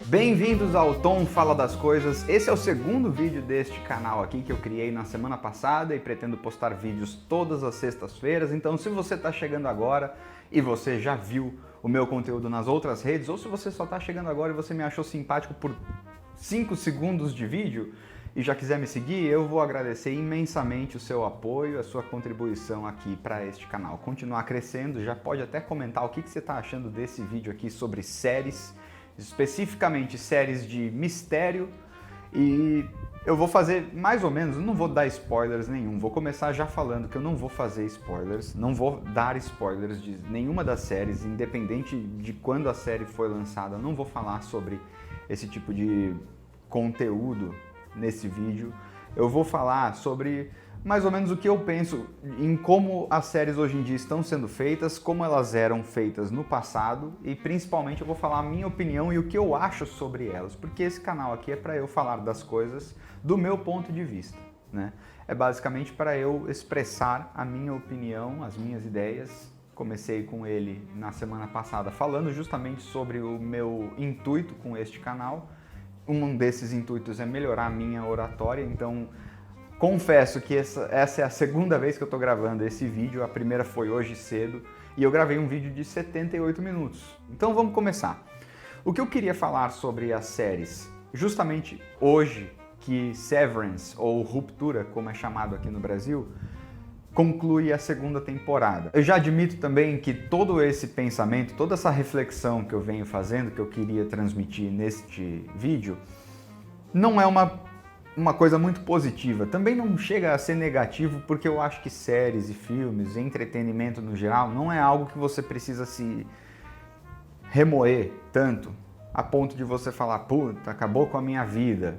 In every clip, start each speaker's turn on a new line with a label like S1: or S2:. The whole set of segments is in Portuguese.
S1: Bem-vindos ao Tom Fala das Coisas. Esse é o segundo vídeo deste canal aqui que eu criei na semana passada e pretendo postar vídeos todas as sextas-feiras. Então, se você está chegando agora e você já viu o meu conteúdo nas outras redes, ou se você só está chegando agora e você me achou simpático por 5 segundos de vídeo e já quiser me seguir, eu vou agradecer imensamente o seu apoio, a sua contribuição aqui para este canal continuar crescendo. Já pode até comentar o que você está achando desse vídeo aqui sobre séries, especificamente séries de mistério, e eu vou fazer mais ou menos, não vou dar spoilers nenhum, vou começar já falando que eu não vou fazer spoilers, não vou dar spoilers de nenhuma das séries, independente de quando a série foi lançada, eu não vou falar sobre esse tipo de conteúdo nesse vídeo. Eu vou falar sobre mais ou menos o que eu penso em como as séries hoje em dia estão sendo feitas, como elas eram feitas no passado e principalmente eu vou falar a minha opinião e o que eu acho sobre elas, porque esse canal aqui é para eu falar das coisas do meu ponto de vista, né? É basicamente para eu expressar a minha opinião, as minhas ideias. Comecei com ele na semana passada falando justamente sobre o meu intuito com este canal. Um desses intuitos é melhorar a minha oratória, então confesso que essa é a segunda vez que eu estou gravando esse vídeo, a primeira foi hoje cedo, e eu gravei um vídeo de 78 minutos. Então vamos começar. O que eu queria falar sobre as séries, justamente hoje, que Severance, ou Ruptura, como é chamado aqui no Brasil, conclui a segunda temporada. Eu já admito também que todo esse pensamento, toda essa reflexão que eu venho fazendo, que eu queria transmitir neste vídeo, não é uma coisa muito positiva. Também não chega a ser negativo, porque eu acho que séries e filmes, entretenimento no geral, não é algo que você precisa se remoer tanto, a ponto de você falar, puta, acabou com a minha vida,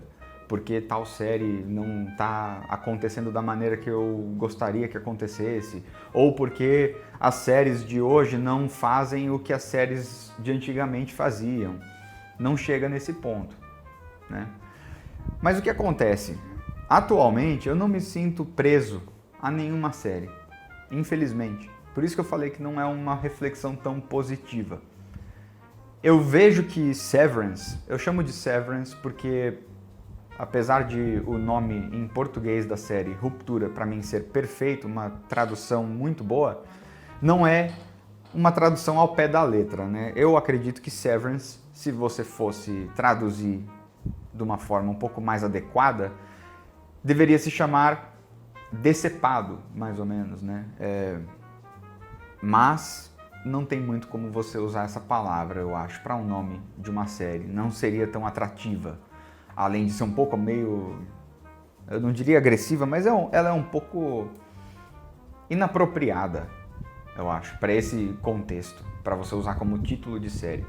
S1: porque tal série não está acontecendo da maneira que eu gostaria que acontecesse, ou porque as séries de hoje não fazem o que as séries de antigamente faziam. Não chega nesse ponto, né? Mas o que acontece? Atualmente eu não me sinto preso a nenhuma série, infelizmente. Por isso que eu falei que não é uma reflexão tão positiva. Eu vejo que Severance, eu chamo de Severance porque apesar de o nome em português da série Ruptura para mim ser perfeito, uma tradução muito boa, não é uma tradução ao pé da letra, né? Eu acredito que Severance, se você fosse traduzir de uma forma um pouco mais adequada, deveria se chamar Decepado, mais ou menos, né? Mas não tem muito como você usar essa palavra, eu acho, para um nome de uma série. Não seria tão atrativa. Além de ser um pouco meio, eu não diria agressiva, mas ela é um pouco inapropriada, eu acho, para esse contexto, para você usar como título de série.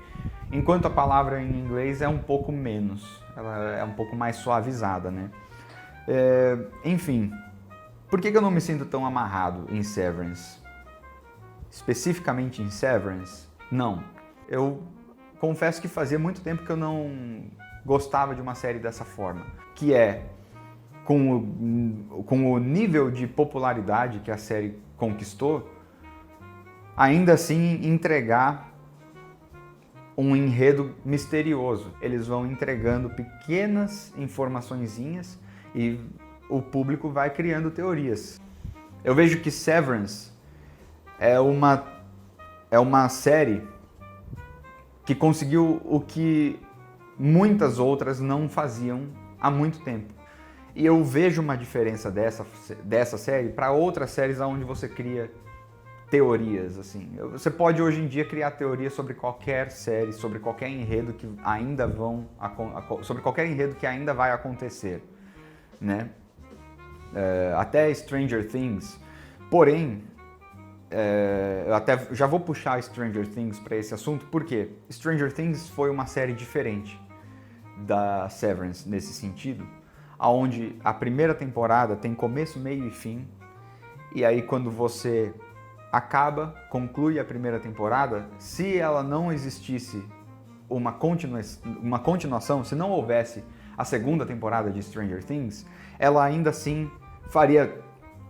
S1: Enquanto a palavra em inglês é um pouco menos, ela é um pouco mais suavizada, né? Enfim, por que eu não me sinto tão amarrado em Severance? Especificamente em Severance? Não. Eu confesso que fazia muito tempo que eu não gostava de uma série dessa forma, que é com o nível de popularidade que a série conquistou, ainda assim entregar um enredo misterioso. Eles vão entregando pequenas informaçõezinhas e o público vai criando teorias. Eu vejo que Severance é uma série que conseguiu o que muitas outras não faziam há muito tempo. E eu vejo uma diferença dessa série para outras séries onde você cria teorias, assim. Você pode hoje em dia criar teorias sobre qualquer série, sobre qualquer enredo que ainda sobre qualquer enredo que ainda vai acontecer, né? Até Stranger Things. Porém, eu até já vou puxar Stranger Things para esse assunto, porque Stranger Things foi uma série diferente da Severance nesse sentido, onde a primeira temporada tem começo, meio e fim, e aí quando você conclui a primeira temporada, se ela não existisse uma continuação, se não houvesse a segunda temporada de Stranger Things, ela ainda assim faria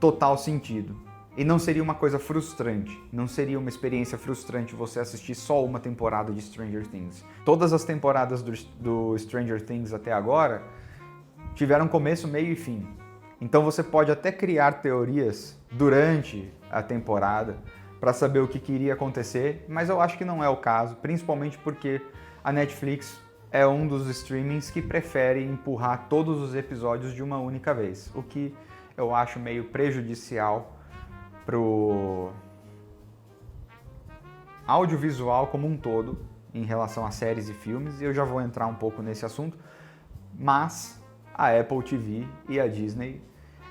S1: total sentido. E não seria uma coisa frustrante, não seria uma experiência frustrante você assistir só uma temporada de Stranger Things. Todas as temporadas do Stranger Things até agora tiveram começo, meio e fim. Então você pode até criar teorias durante a temporada para saber o que iria acontecer, mas eu acho que não é o caso, principalmente porque a Netflix é um dos streamings que prefere empurrar todos os episódios de uma única vez, o que eu acho meio prejudicial pro audiovisual como um todo em relação a séries e filmes, e eu já vou entrar um pouco nesse assunto, mas a Apple TV e a Disney,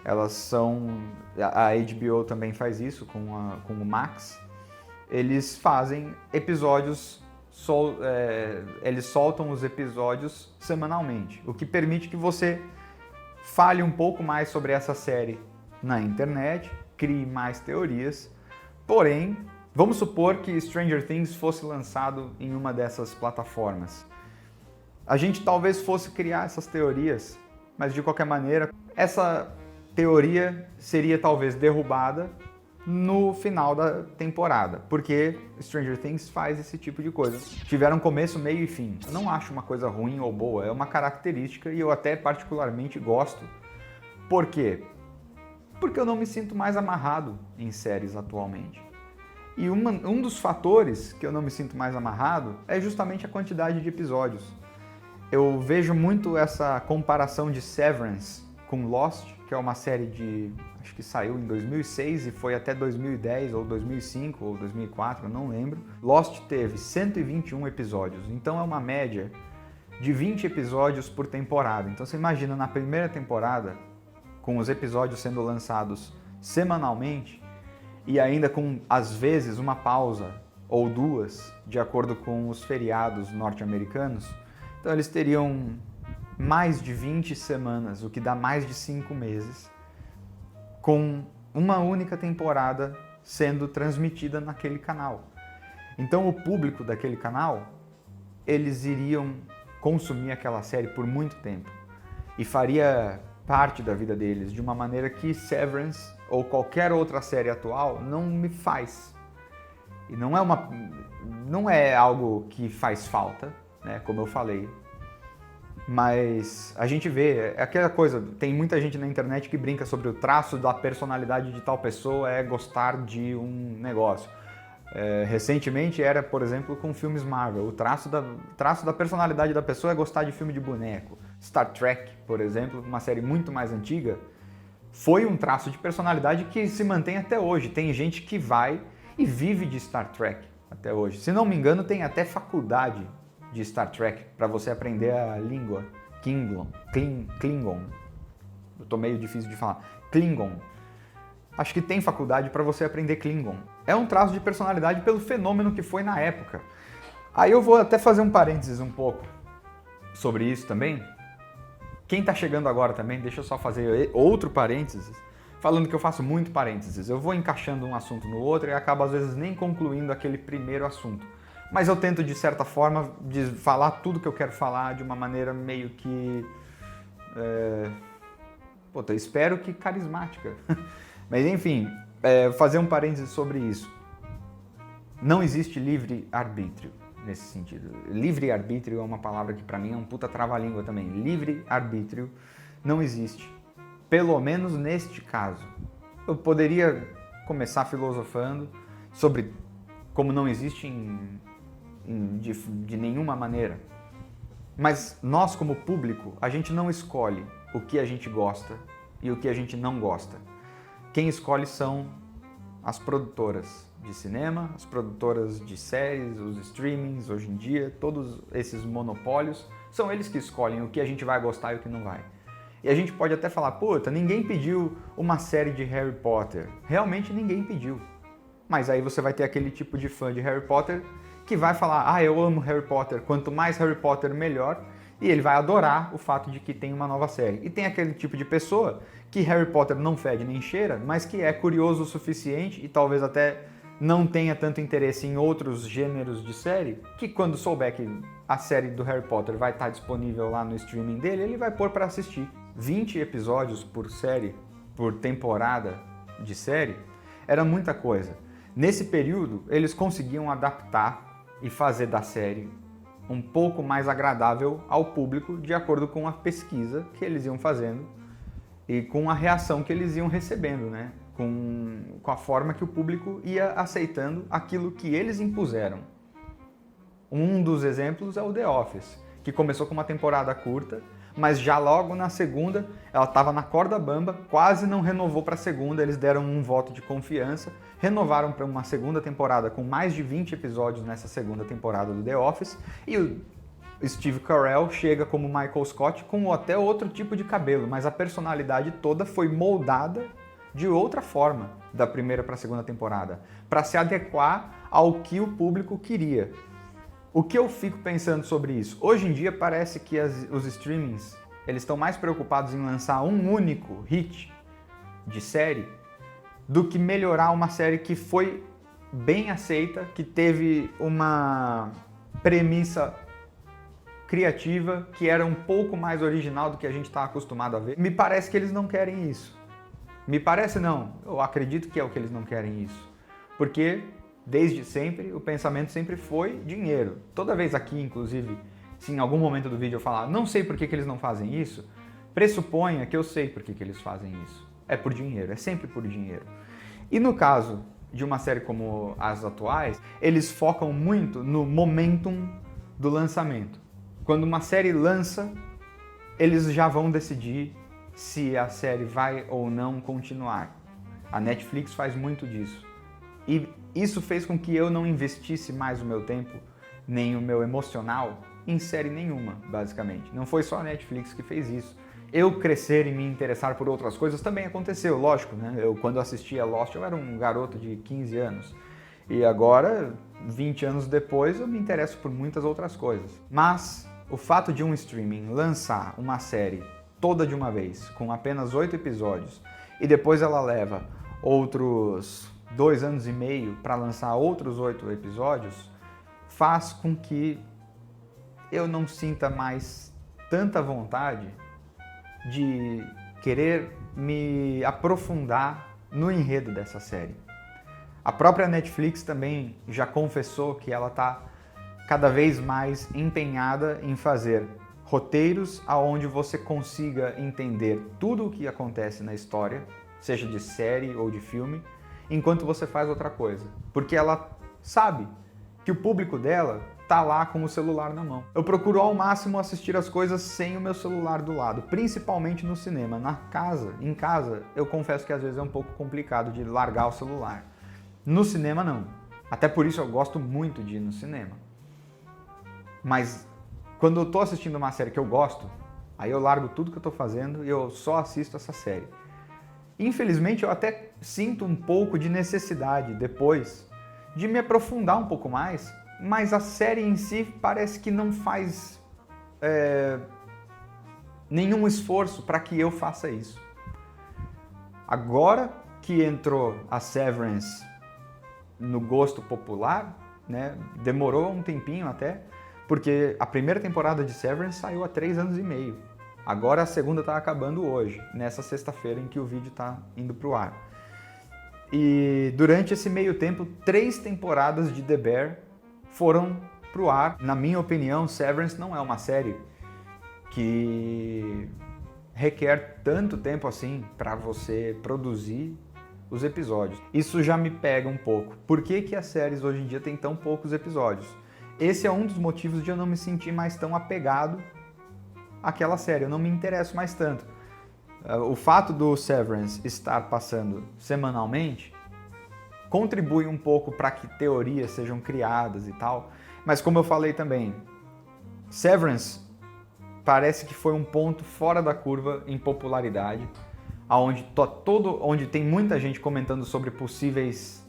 S1: elas são... A HBO também faz isso com o Max. Eles fazem episódios, eles soltam os episódios semanalmente, o que permite que você fale um pouco mais sobre essa série na internet, crie mais teorias, porém, vamos supor que Stranger Things fosse lançado em uma dessas plataformas. A gente talvez fosse criar essas teorias, mas de qualquer maneira, essa teoria seria talvez derrubada no final da temporada, porque Stranger Things faz esse tipo de coisa. Tiveram começo, meio e fim. Eu não acho uma coisa ruim ou boa, é uma característica e eu até particularmente gosto. Por quê? Porque eu não me sinto mais amarrado em séries atualmente. E um dos fatores que eu não me sinto mais amarrado é justamente a quantidade de episódios. Eu vejo muito essa comparação de Severance com Lost, que é uma série de... acho que saiu em 2006 e foi até 2010, ou 2005, ou 2004, eu não lembro. Lost teve 121 episódios, então é uma média de 20 episódios por temporada. Então você imagina, na primeira temporada, com os episódios sendo lançados semanalmente e ainda com, às vezes, uma pausa ou duas, de acordo com os feriados norte-americanos, então eles teriam mais de 20 semanas, o que dá mais de 5 meses, com uma única temporada sendo transmitida naquele canal. Então o público daquele canal, eles iriam consumir aquela série por muito tempo e faria parte da vida deles de uma maneira que Severance ou qualquer outra série atual não me faz. E não é algo que faz falta, né, como eu falei. Mas a gente vê, é aquela coisa, tem muita gente na internet que brinca sobre o traço da personalidade de tal pessoa é gostar de um negócio. Recentemente era, por exemplo, com filmes Marvel, o traço da personalidade da pessoa é gostar de filme de boneco. Star Trek, por exemplo, uma série muito mais antiga, foi um traço de personalidade que se mantém até hoje. Tem gente que vai e vive de Star Trek até hoje. Se não me engano, tem até faculdade de Star Trek para você aprender a língua Klingon. Eu tô meio difícil de falar. Klingon. Acho que tem faculdade para você aprender Klingon. É um traço de personalidade pelo fenômeno que foi na época. Aí eu vou até fazer um parênteses um pouco sobre isso também. Quem está chegando agora também, deixa eu só fazer outro parênteses, falando que eu faço muito parênteses. Eu vou encaixando um assunto no outro e acabo às vezes nem concluindo aquele primeiro assunto. Mas eu tento, de certa forma, de falar tudo que eu quero falar de uma maneira meio que... eu espero que carismática. Mas enfim, fazer um parênteses sobre isso. Não existe livre-arbítrio nesse sentido. Livre-arbítrio é uma palavra que pra mim é um puta trava-língua também. Livre-arbítrio não existe. Pelo menos neste caso. Eu poderia começar filosofando sobre como não existe de nenhuma maneira. Mas nós, como público, a gente não escolhe o que a gente gosta e o que a gente não gosta. Quem escolhe são as produtoras de cinema, as produtoras de séries, os streamings, hoje em dia, todos esses monopólios, são eles que escolhem o que a gente vai gostar e o que não vai. E a gente pode até falar, puta, ninguém pediu uma série de Harry Potter. Realmente ninguém pediu. Mas aí você vai ter aquele tipo de fã de Harry Potter que vai falar, eu amo Harry Potter, quanto mais Harry Potter, melhor. E ele vai adorar o fato de que tem uma nova série. E tem aquele tipo de pessoa que Harry Potter não fede nem cheira, mas que é curioso o suficiente e talvez até não tenha tanto interesse em outros gêneros de série, que quando souber que a série do Harry Potter vai estar disponível lá no streaming dele, ele vai pôr para assistir. 20 episódios por série, por temporada de série, era muita coisa. Nesse período, eles conseguiam adaptar e fazer da série um pouco mais agradável ao público de acordo com a pesquisa que eles iam fazendo e com a reação que eles iam recebendo, né? Com a forma que o público ia aceitando aquilo que eles impuseram. Um dos exemplos é o The Office, que começou com uma temporada curta, mas já logo na segunda ela estava na corda bamba, quase não renovou para a segunda, eles deram um voto de confiança, renovaram para uma segunda temporada com mais de 20 episódios nessa segunda temporada do The Office, e o Steve Carell chega como Michael Scott com até outro tipo de cabelo, mas a personalidade toda foi moldada de outra forma da primeira para a segunda temporada, para se adequar ao que o público queria. O que eu fico pensando sobre isso? Hoje em dia parece que os streamings eles estão mais preocupados em lançar um único hit de série do que melhorar uma série que foi bem aceita, que teve uma premissa criativa, que era um pouco mais original do que a gente está acostumado a ver. Me parece que eles não querem isso. Me parece não, eu acredito que é o que eles não querem isso. Porque desde sempre, o pensamento sempre foi dinheiro. Toda vez aqui, inclusive, se em algum momento do vídeo eu falar não sei por que eles não fazem isso, pressuponha que eu sei por que eles fazem isso. É por dinheiro, é sempre por dinheiro. E no caso de uma série como as atuais, eles focam muito no momentum do lançamento. Quando uma série lança, eles já vão decidir se a série vai ou não continuar. A Netflix faz muito disso. E isso fez com que eu não investisse mais o meu tempo, nem o meu emocional, em série nenhuma, basicamente. Não foi só a Netflix que fez isso. Eu crescer e me interessar por outras coisas também aconteceu, lógico, né? Quando assistia Lost, eu era um garoto de 15 anos. E agora, 20 anos depois, eu me interesso por muitas outras coisas. Mas o fato de um streaming lançar uma série toda de uma vez, com apenas 8 episódios, e depois ela leva outros 2 anos e meio para lançar outros 8 episódios, faz com que eu não sinta mais tanta vontade de querer me aprofundar no enredo dessa série. A própria Netflix também já confessou que ela está cada vez mais empenhada em fazer roteiros aonde você consiga entender tudo o que acontece na história, seja de série ou de filme, enquanto você faz outra coisa. Porque ela sabe que o público dela tá lá com o celular na mão. Eu procuro ao máximo assistir as coisas sem o meu celular do lado, principalmente no cinema. Em casa, eu confesso que às vezes é um pouco complicado de largar o celular. No cinema, não. Até por isso eu gosto muito de ir no cinema. Mas quando eu tô assistindo uma série que eu gosto, aí eu largo tudo que eu tô fazendo e eu só assisto essa série. Infelizmente, eu até sinto um pouco de necessidade depois de me aprofundar um pouco mais, mas a série em si parece que não faz nenhum esforço para que eu faça isso. Agora que entrou a Severance no gosto popular, né, demorou um tempinho até, porque a primeira temporada de Severance saiu há 3 anos e meio. Agora a segunda está acabando hoje, nessa sexta-feira em que o vídeo está indo para o ar. E durante esse meio tempo, 3 temporadas de The Bear foram para o ar. Na minha opinião, Severance não é uma série que requer tanto tempo assim para você produzir os episódios. Isso já me pega um pouco. Por que que as séries hoje em dia têm tão poucos episódios? Esse é um dos motivos de eu não me sentir mais tão apegado àquela série. Eu não me interesso mais tanto. O fato do Severance estar passando semanalmente contribui um pouco para que teorias sejam criadas e tal. Mas como eu falei também, Severance parece que foi um ponto fora da curva em popularidade, onde tem muita gente comentando sobre possíveis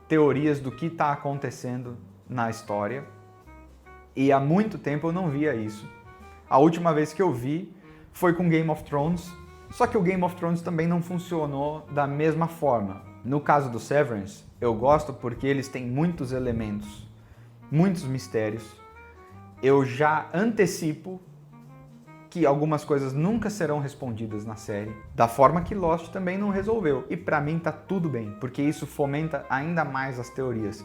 S1: teorias do que está acontecendo na história. E há muito tempo eu não via isso. A última vez que eu vi foi com Game of Thrones, só que o Game of Thrones também não funcionou da mesma forma. No caso do Severance, eu gosto porque eles têm muitos elementos, muitos mistérios. Eu já antecipo que algumas coisas nunca serão respondidas na série, da forma que Lost também não resolveu. E pra mim tá tudo bem, porque isso fomenta ainda mais as teorias.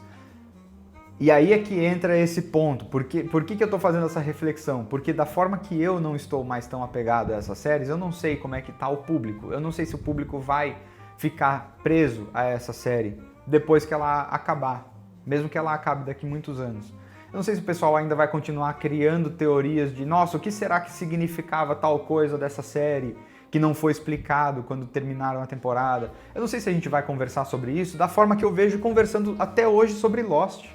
S1: E aí é que entra esse ponto. Por que eu tô fazendo essa reflexão? Porque da forma que eu não estou mais tão apegado a essas séries, eu não sei como é que tá o público. Eu não sei se o público vai ficar preso a essa série depois que ela acabar, mesmo que ela acabe daqui a muitos anos. Eu não sei se o pessoal ainda vai continuar criando teorias de nossa, o que será que significava tal coisa dessa série que não foi explicado quando terminaram a temporada. Eu não sei se a gente vai conversar sobre isso da forma que eu vejo conversando até hoje sobre Lost.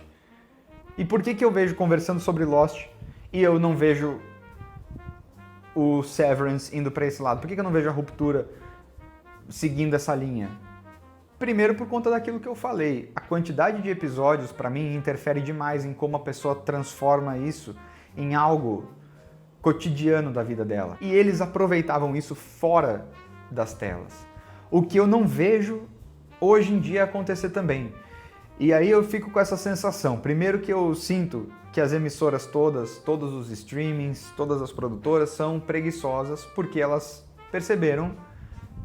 S1: E por que eu vejo conversando sobre Lost e eu não vejo o Severance indo para esse lado? Por que eu não vejo a Ruptura seguindo essa linha? Primeiro por conta daquilo que eu falei. A quantidade de episódios, para mim, interfere demais em como a pessoa transforma isso em algo cotidiano da vida dela. E eles aproveitavam isso fora das telas. O que eu não vejo hoje em dia acontecer também. E aí eu fico com essa sensação. Primeiro que eu sinto que as emissoras todas, todos os streamings, todas as produtoras são preguiçosas porque elas perceberam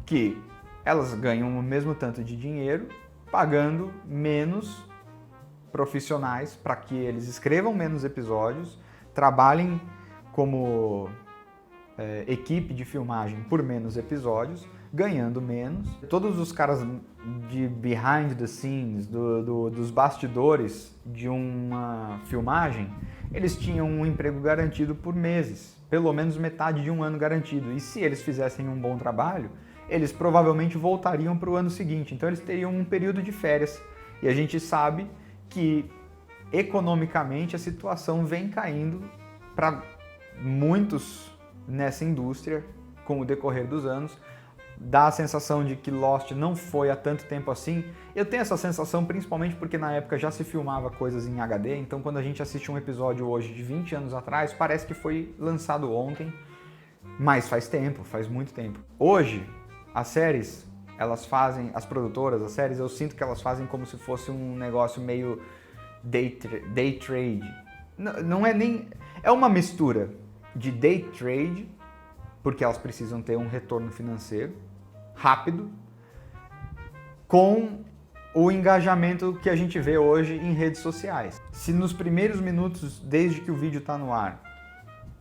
S1: que elas ganham o mesmo tanto de dinheiro pagando menos profissionais para que eles escrevam menos episódios, trabalhem como equipe de filmagem por menos episódios, ganhando menos. Todos os caras de behind the scenes, dos bastidores de uma filmagem, eles tinham um emprego garantido por meses, pelo menos metade de um ano garantido. E se eles fizessem um bom trabalho, eles provavelmente voltariam para o ano seguinte. Então eles teriam um período de férias. E a gente sabe que economicamente a situação vem caindo para muitos nessa indústria com o decorrer dos anos. Dá a sensação de que Lost não foi há tanto tempo assim. Eu tenho essa sensação principalmente porque na época já se filmava coisas em HD, então quando a gente assiste um episódio hoje de 20 anos atrás, parece que foi lançado ontem, mas faz tempo, faz muito tempo. Hoje, as séries, elas fazem, as produtoras, as séries, eu sinto que elas fazem como se fosse um negócio meio day trade. Não é nem... É uma mistura de day trade, porque elas precisam ter um retorno financeiro rápido, com o engajamento que a gente vê hoje em redes sociais. Se nos primeiros minutos, desde que o vídeo está no ar,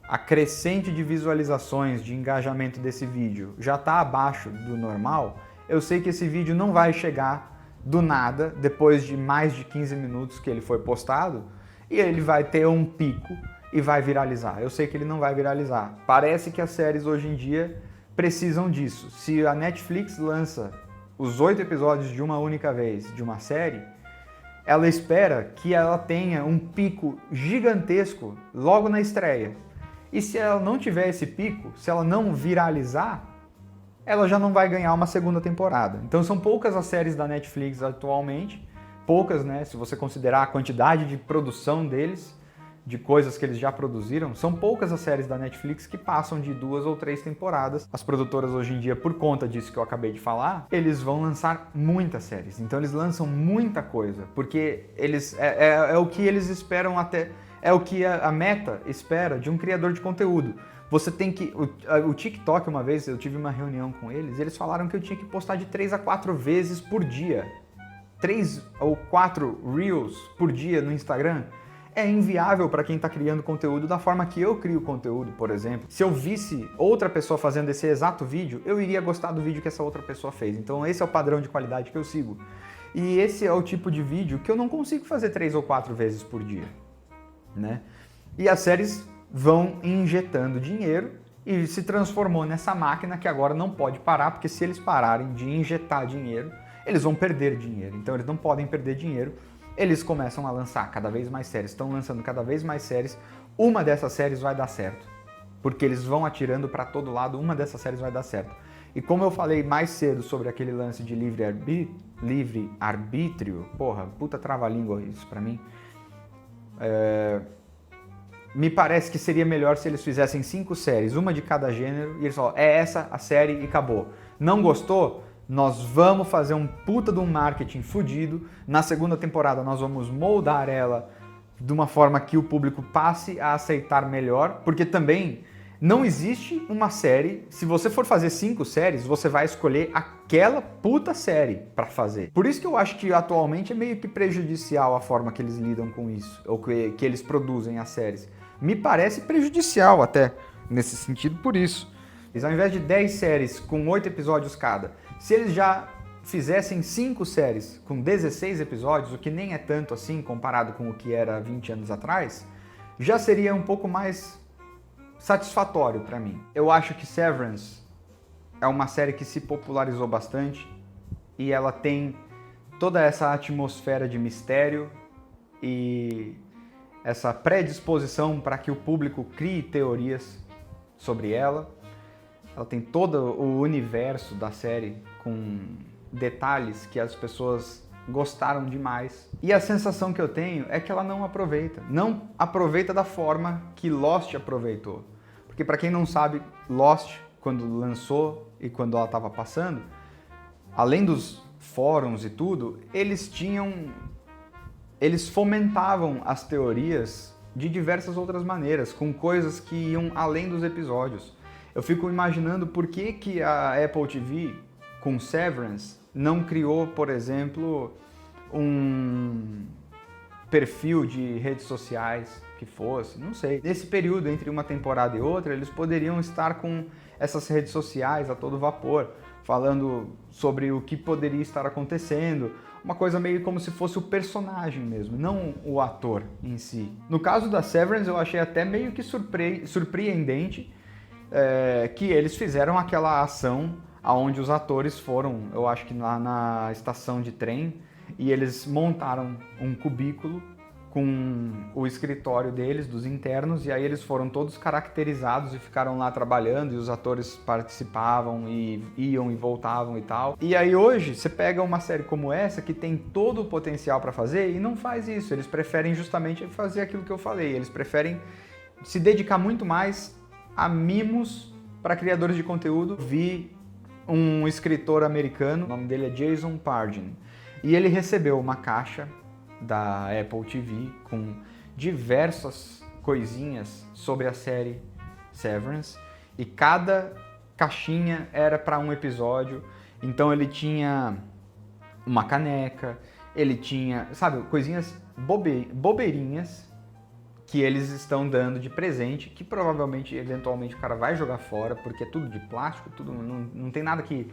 S1: a crescente de visualizações, de engajamento desse vídeo já está abaixo do normal, eu sei que esse vídeo não vai chegar do nada, depois de mais de 15 minutos que ele foi postado, e ele vai ter um pico e vai viralizar. Eu sei que ele não vai viralizar. Parece que as séries hoje em dia precisam disso. Se a Netflix lança os 8 episódios de uma única vez de uma série, ela espera que ela tenha um pico gigantesco logo na estreia. E se ela não tiver esse pico, se ela não viralizar, ela já não vai ganhar uma segunda temporada. Então são poucas as séries da Netflix atualmente, poucas, né, se você considerar a quantidade de produção deles, de coisas que eles já produziram, são poucas as séries da Netflix que passam de 2 ou 3 temporadas. As produtoras hoje em dia, por conta disso que eu acabei de falar, eles vão lançar muitas séries. Então eles lançam muita coisa, porque eles é o que eles esperam até... É o que a Meta espera de um criador de conteúdo. Você tem que... O TikTok, uma vez, eu tive uma reunião com eles, e eles falaram que eu tinha que postar de 3 a 4 vezes por dia. 3 ou 4 Reels por dia no Instagram. É inviável para quem está criando conteúdo da forma que eu crio conteúdo, por exemplo. Se eu visse outra pessoa fazendo esse exato vídeo, eu iria gostar do vídeo que essa outra pessoa fez. Então esse é o padrão de qualidade que eu sigo. E esse é o tipo de vídeo que eu não consigo fazer 3 ou 4 vezes por dia, né? E as séries vão injetando dinheiro e se transformou nessa máquina que agora não pode parar, porque se eles pararem de injetar dinheiro, eles vão perder dinheiro. Então eles não podem perder dinheiro. Eles começam a lançar cada vez mais séries, estão lançando cada vez mais séries. Uma dessas séries vai dar certo, porque eles vão atirando para todo lado, uma dessas séries vai dar certo. E como eu falei mais cedo sobre aquele lance de livre-arbítrio, porra, puta trava-língua isso pra mim, me parece que seria melhor se eles fizessem 5 séries, uma de cada gênero, e eles falam, é essa a série e acabou. Não gostou? Nós vamos fazer um puta de um marketing fudido. Na segunda temporada nós vamos moldar ela de uma forma que o público passe a aceitar melhor, porque também Não existe uma série, se você for fazer 5 séries, você vai escolher aquela puta série pra fazer. Por isso que eu acho que atualmente é meio que prejudicial a forma que eles lidam com isso, ou que eles produzem as séries. Me parece prejudicial até, nesse sentido, por isso. Eles, ao invés de 10 séries com 8 episódios cada, se eles já fizessem 5 séries com 16 episódios, o que nem é tanto assim comparado com o que era 20 anos atrás, já seria um pouco mais satisfatório pra mim. Eu acho que Severance é uma série que se popularizou bastante e ela tem toda essa atmosfera de mistério e essa predisposição para que o público crie teorias sobre ela. Ela tem todo o universo da série com detalhes que as pessoas gostaram demais. E a sensação que eu tenho é que ela não aproveita. Não aproveita da forma que Lost aproveitou. Porque para quem não sabe, Lost, quando lançou e quando ela estava passando, além dos fóruns e tudo, eles fomentavam as teorias de diversas outras maneiras, com coisas que iam além dos episódios. Eu fico imaginando por que a Apple TV, com Severance, não criou, por exemplo, um perfil de redes sociais que fosse, não sei. Nesse período entre uma temporada e outra, eles poderiam estar com essas redes sociais a todo vapor, falando sobre o que poderia estar acontecendo, uma coisa meio como se fosse o personagem mesmo, não o ator em si. No caso da Severance, eu achei até meio que surpreendente que eles fizeram aquela ação onde os atores foram, eu acho que lá na estação de trem, e eles montaram um cubículo com o escritório deles, dos internos, e aí eles foram todos caracterizados e ficaram lá trabalhando, e os atores participavam e iam e voltavam e tal. E aí hoje você pega uma série como essa que tem todo o potencial para fazer e não faz isso. Eles preferem justamente fazer aquilo que eu falei, eles preferem se dedicar muito mais a mimos para criadores de conteúdo. Vi um escritor americano, o nome dele é Jason Pardin, e ele recebeu uma caixa da Apple TV com diversas coisinhas sobre a série Severance, e cada caixinha era para um episódio. Então ele tinha uma caneca, ele tinha, sabe, coisinhas bobeirinhas que eles estão dando de presente, que provavelmente, eventualmente, o cara vai jogar fora, porque é tudo de plástico, tudo, não tem nada que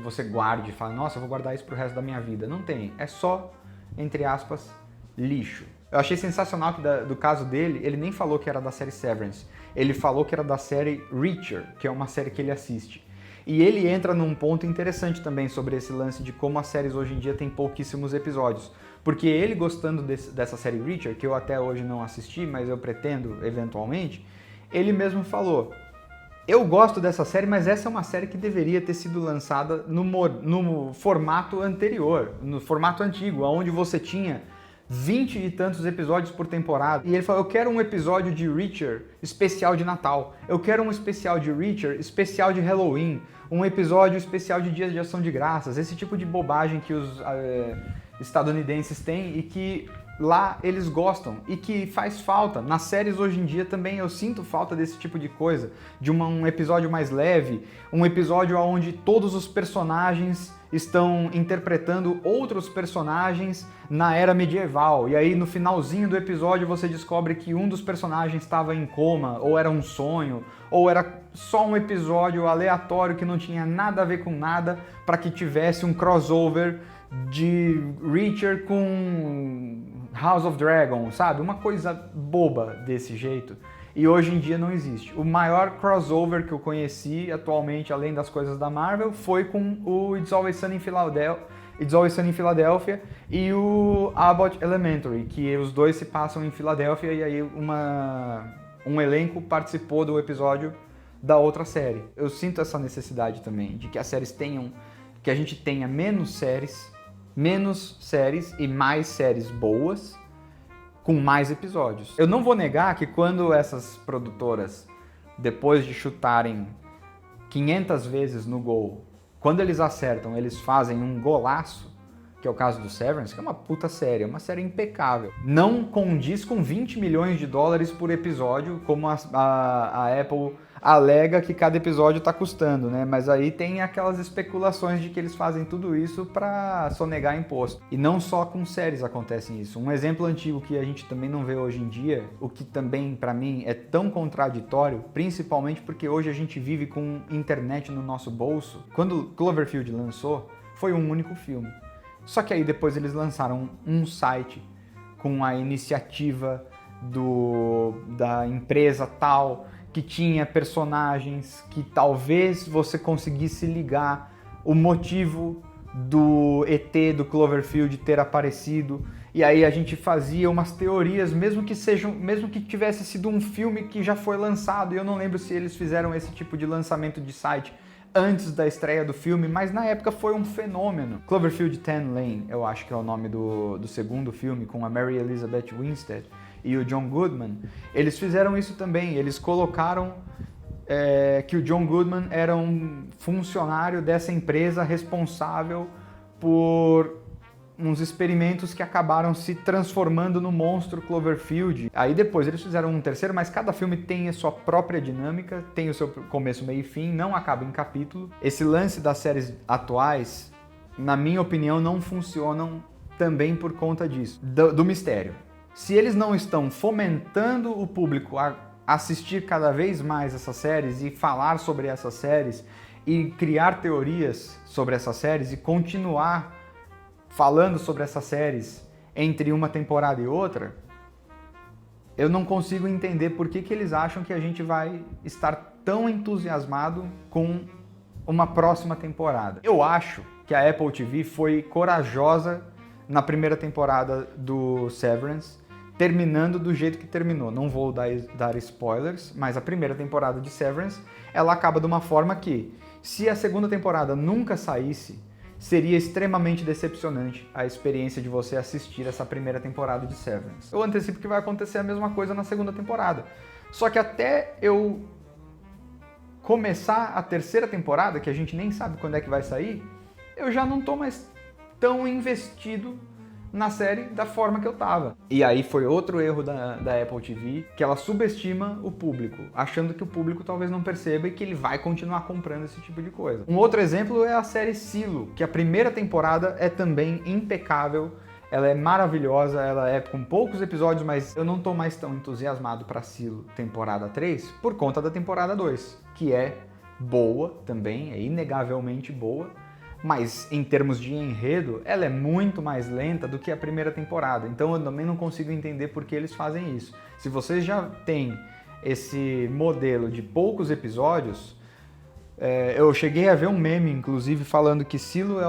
S1: você guarde e fale, nossa, eu vou guardar isso pro resto da minha vida. Não tem, é só, entre aspas, lixo. Eu achei sensacional que do caso dele, ele nem falou que era da série Severance, ele falou que era da série Reacher, que é uma série que ele assiste. E ele entra num ponto interessante também sobre esse lance de como as séries hoje em dia têm pouquíssimos episódios. Porque ele, gostando dessa série Reacher, que eu até hoje não assisti, mas eu pretendo eventualmente, ele mesmo falou, eu gosto dessa série, mas essa é uma série que deveria ter sido lançada no formato anterior, no formato antigo, onde você tinha 20 e tantos episódios por temporada. E ele falou, eu quero um episódio de Reacher especial de Natal, eu quero um especial de Reacher especial de Halloween, um episódio especial de Dias de Ação de Graças, esse tipo de bobagem que os estadunidenses têm e que lá eles gostam e que faz falta. Nas séries hoje em dia também eu sinto falta desse tipo de coisa, de um episódio mais leve, um episódio onde todos os personagens estão interpretando outros personagens na era medieval, e aí no finalzinho do episódio você descobre que um dos personagens estava em coma, ou era um sonho, ou era só um episódio aleatório que não tinha nada a ver com nada, para que tivesse um crossover de Reacher com House of Dragon, sabe? Uma coisa boba desse jeito. E hoje em dia não existe. O maior crossover que eu conheci atualmente, além das coisas da Marvel, foi com o It's Always Sunny in Philadelphia e o Abbott Elementary, que os dois se passam em Filadélfia e aí um elenco participou do episódio da outra série. Eu sinto essa necessidade também, de que as séries que a gente tenha menos séries e mais séries boas, com mais episódios. Eu não vou negar que quando essas produtoras, depois de chutarem 500 vezes no gol, quando eles acertam, eles fazem um golaço, que é o caso do Severance, que é uma puta série, é uma série impecável. Não condiz com 20 milhões de dólares por episódio, como a Apple alega que cada episódio está custando, né? Mas aí tem aquelas especulações de que eles fazem tudo isso para sonegar imposto. E não só com séries acontece isso. Um exemplo antigo que a gente também não vê hoje em dia, o que também para mim é tão contraditório, principalmente porque hoje a gente vive com internet no nosso bolso. Quando Cloverfield lançou, foi um único filme. Só que aí depois eles lançaram um site com a iniciativa da empresa tal, que tinha personagens que talvez você conseguisse ligar o motivo do ET do Cloverfield ter aparecido, e aí a gente fazia umas teorias, mesmo que tivesse sido um filme que já foi lançado, e eu não lembro se eles fizeram esse tipo de lançamento de site antes da estreia do filme, mas na época foi um fenômeno. Cloverfield 10 Lane, eu acho que é o nome do segundo filme, com a Mary Elizabeth Winstead e o John Goodman, eles fizeram isso também. Eles colocaram que o John Goodman era um funcionário dessa empresa responsável por uns experimentos que acabaram se transformando no monstro Cloverfield. Aí depois eles fizeram um terceiro, mas cada filme tem a sua própria dinâmica, tem o seu começo, meio e fim, não acaba em capítulo. Esse lance das séries atuais, na minha opinião, não funcionam também por conta disso, do mistério. Se eles não estão fomentando o público a assistir cada vez mais essas séries e falar sobre essas séries e criar teorias sobre essas séries e continuar falando sobre essas séries entre uma temporada e outra, eu não consigo entender por que eles acham que a gente vai estar tão entusiasmado com uma próxima temporada. Eu acho que a Apple TV foi corajosa na primeira temporada do Severance, terminando do jeito que terminou. Não vou dar spoilers, mas a primeira temporada de Severance, ela acaba de uma forma que, se a segunda temporada nunca saísse, seria extremamente decepcionante a experiência de você assistir essa primeira temporada de Severance. Eu antecipo que vai acontecer a mesma coisa na segunda temporada. Só que até eu começar a terceira temporada, que a gente nem sabe quando é que vai sair, eu já não tô mais tão investido na série da forma que eu tava. E aí foi outro erro da Apple TV, que ela subestima o público, achando que o público talvez não perceba e que ele vai continuar comprando esse tipo de coisa. Um outro exemplo é a série Silo, que a primeira temporada é também impecável, ela é maravilhosa, ela é com poucos episódios, mas eu não tô mais tão entusiasmado pra Silo temporada 3 por conta da temporada 2, que é boa também, é inegavelmente boa, mas em termos de enredo, ela é muito mais lenta do que a primeira temporada. Então eu também não consigo entender por que eles fazem isso. Se vocês já têm esse modelo de poucos episódios, eu cheguei a ver um meme, inclusive, falando que Silo é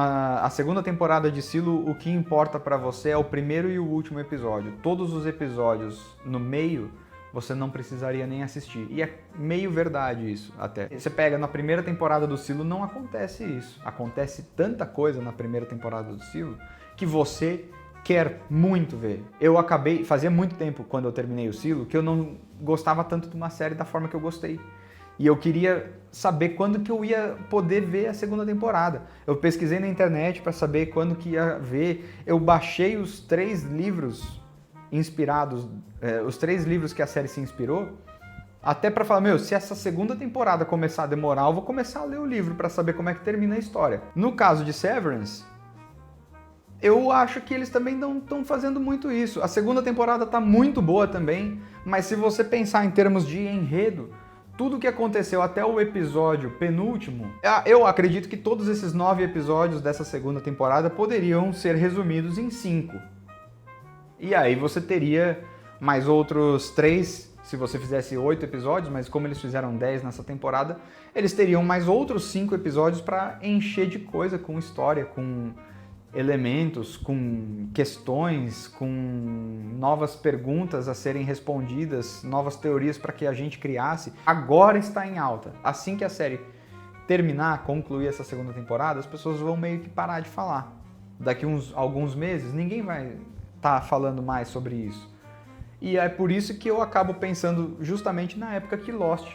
S1: a segunda temporada de Silo, o que importa pra você é o primeiro e o último episódio. Todos os episódios no meio, você não precisaria nem assistir. E é meio verdade isso, até. Você pega na primeira temporada do Silo, não acontece isso. Acontece tanta coisa na primeira temporada do Silo que você quer muito ver. Fazia muito tempo, quando eu terminei o Silo, que eu não gostava tanto de uma série da forma que eu gostei. E eu queria saber quando que eu ia poder ver a segunda temporada. Eu pesquisei na internet para saber quando que ia ver. Eu baixei os 3 livros inspirados, os 3 livros que a série se inspirou, até pra falar, se essa segunda temporada começar a demorar, eu vou começar a ler o livro pra saber como é que termina a história. No caso de Severance, eu acho que eles também não estão fazendo muito isso. A segunda temporada tá muito boa também, mas se você pensar em termos de enredo, tudo o que aconteceu até o episódio penúltimo, eu acredito que todos esses 9 episódios dessa segunda temporada poderiam ser resumidos em 5. E aí você teria mais outros 3, se você fizesse 8 episódios, mas como eles fizeram 10 nessa temporada, eles teriam mais outros 5 episódios para encher de coisa, com história, com elementos, com questões, com novas perguntas a serem respondidas, novas teorias para que a gente criasse. Agora está em alta. Assim que a série terminar, concluir essa segunda temporada, as pessoas vão meio que parar de falar. Daqui alguns meses, ninguém vai tá falando mais sobre isso. E é por isso que eu acabo pensando justamente na época que Lost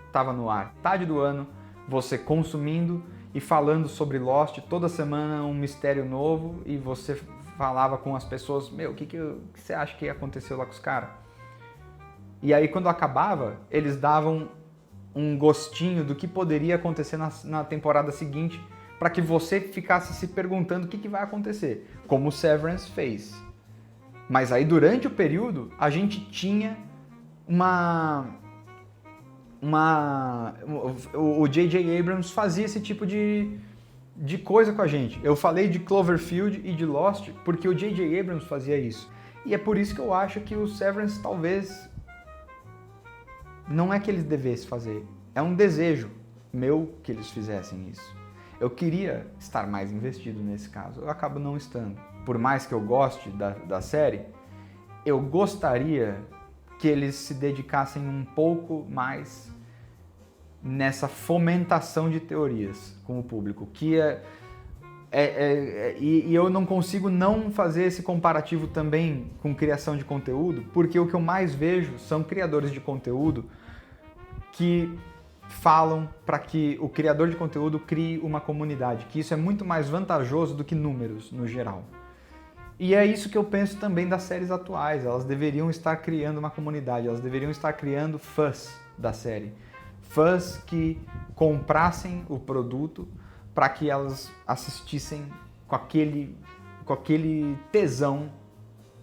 S1: estava no ar. Metade do ano, você consumindo e falando sobre Lost, toda semana um mistério novo, e você falava com as pessoas, o que você acha que aconteceu lá com os caras? E aí quando acabava, eles davam um gostinho do que poderia acontecer na temporada seguinte, para que você ficasse se perguntando o que vai acontecer, como o Severance fez. Mas aí durante o período, a gente tinha o J.J. Abrams fazia esse tipo de coisa com a gente. Eu falei de Cloverfield e de Lost porque o J.J. Abrams fazia isso. E é por isso que eu acho que o Severance talvez não é que eles devessem fazer. É um desejo meu que eles fizessem isso. Eu queria estar mais investido nesse caso. Eu acabo não estando. Por mais que eu goste da série, eu gostaria que eles se dedicassem um pouco mais nessa fomentação de teorias com o público, que e eu não consigo não fazer esse comparativo também com criação de conteúdo, porque o que eu mais vejo são criadores de conteúdo que falam para que o criador de conteúdo crie uma comunidade, que isso é muito mais vantajoso do que números no geral. E é isso que eu penso também das séries atuais, elas deveriam estar criando uma comunidade, elas deveriam estar criando fãs da série. Fãs que comprassem o produto para que elas assistissem com aquele tesão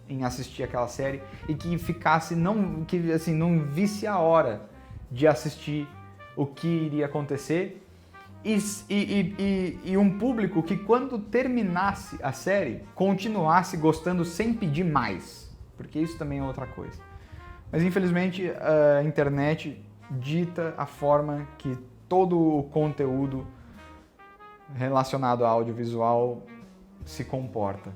S1: em assistir aquela série e que ficasse, não visse a hora de assistir o que iria acontecer e um público que quando terminasse a série continuasse gostando sem pedir mais, porque isso também é outra coisa. Mas infelizmente a internet dita a forma que todo o conteúdo relacionado ao audiovisual se comporta.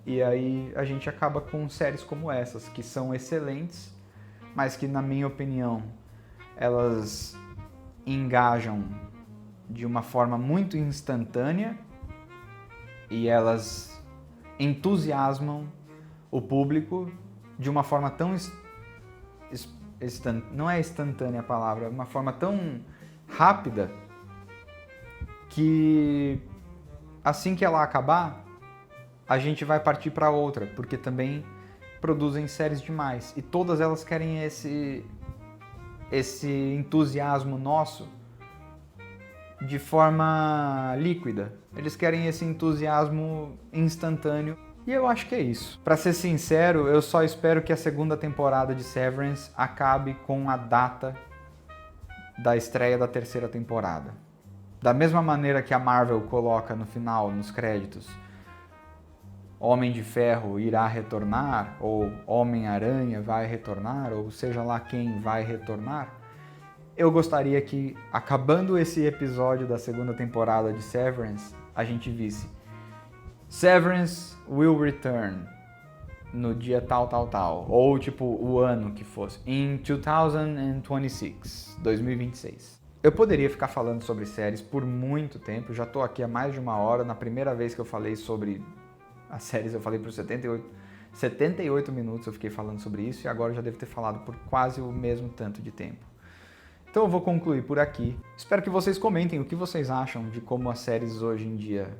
S1: E aí a gente acaba com séries como essas, que são excelentes, mas que, na minha opinião, elas engajam de uma forma muito instantânea e elas entusiasmam o público de uma forma tão não é instantânea a palavra, uma forma tão rápida que assim que ela acabar, a gente vai partir para outra, porque também produzem séries demais e todas elas querem esse entusiasmo nosso de forma líquida. Eles querem esse entusiasmo instantâneo. E eu acho que é isso. Para ser sincero, eu só espero que a segunda temporada de Severance acabe com a data da estreia da terceira temporada. Da mesma maneira que a Marvel coloca no final, nos créditos, Homem de Ferro irá retornar, ou Homem-Aranha vai retornar, ou seja lá quem vai retornar, eu gostaria que, acabando esse episódio da segunda temporada de Severance, a gente visse Severance will return no dia tal, ou tipo o ano que fosse, in 2026, 2026. Eu poderia ficar falando sobre séries por muito tempo, já tô aqui há mais de uma hora, na primeira vez que eu falei sobre as séries eu falei por 78 minutos eu fiquei falando sobre isso e agora eu já devo ter falado por quase o mesmo tanto de tempo. Então eu vou concluir por aqui. Espero que vocês comentem o que vocês acham de como as séries hoje em dia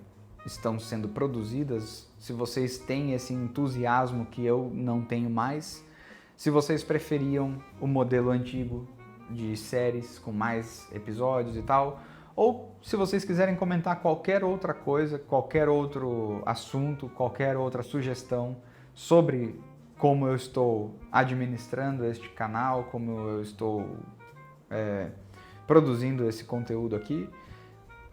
S1: estão sendo produzidas, se vocês têm esse entusiasmo que eu não tenho mais, se vocês preferiam o modelo antigo de séries com mais episódios e tal, ou se vocês quiserem comentar qualquer outra coisa, qualquer outro assunto, qualquer outra sugestão sobre como eu estou administrando este canal, como eu estou produzindo esse conteúdo aqui,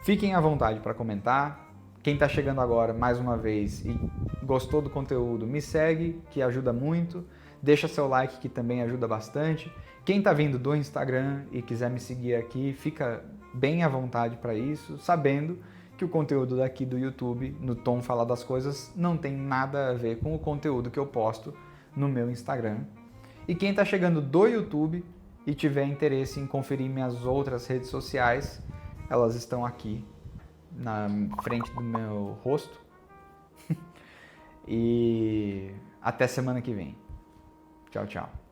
S1: fiquem à vontade para comentar. Quem está chegando agora, mais uma vez, e gostou do conteúdo, me segue, que ajuda muito. Deixa seu like, que também ajuda bastante. Quem está vindo do Instagram e quiser me seguir aqui, fica bem à vontade para isso, sabendo que o conteúdo daqui do YouTube, no Tom Fala das Coisas, não tem nada a ver com o conteúdo que eu posto no meu Instagram. E quem está chegando do YouTube e tiver interesse em conferir minhas outras redes sociais, elas estão aqui na frente do meu rosto. E até semana que vem. Tchau, tchau.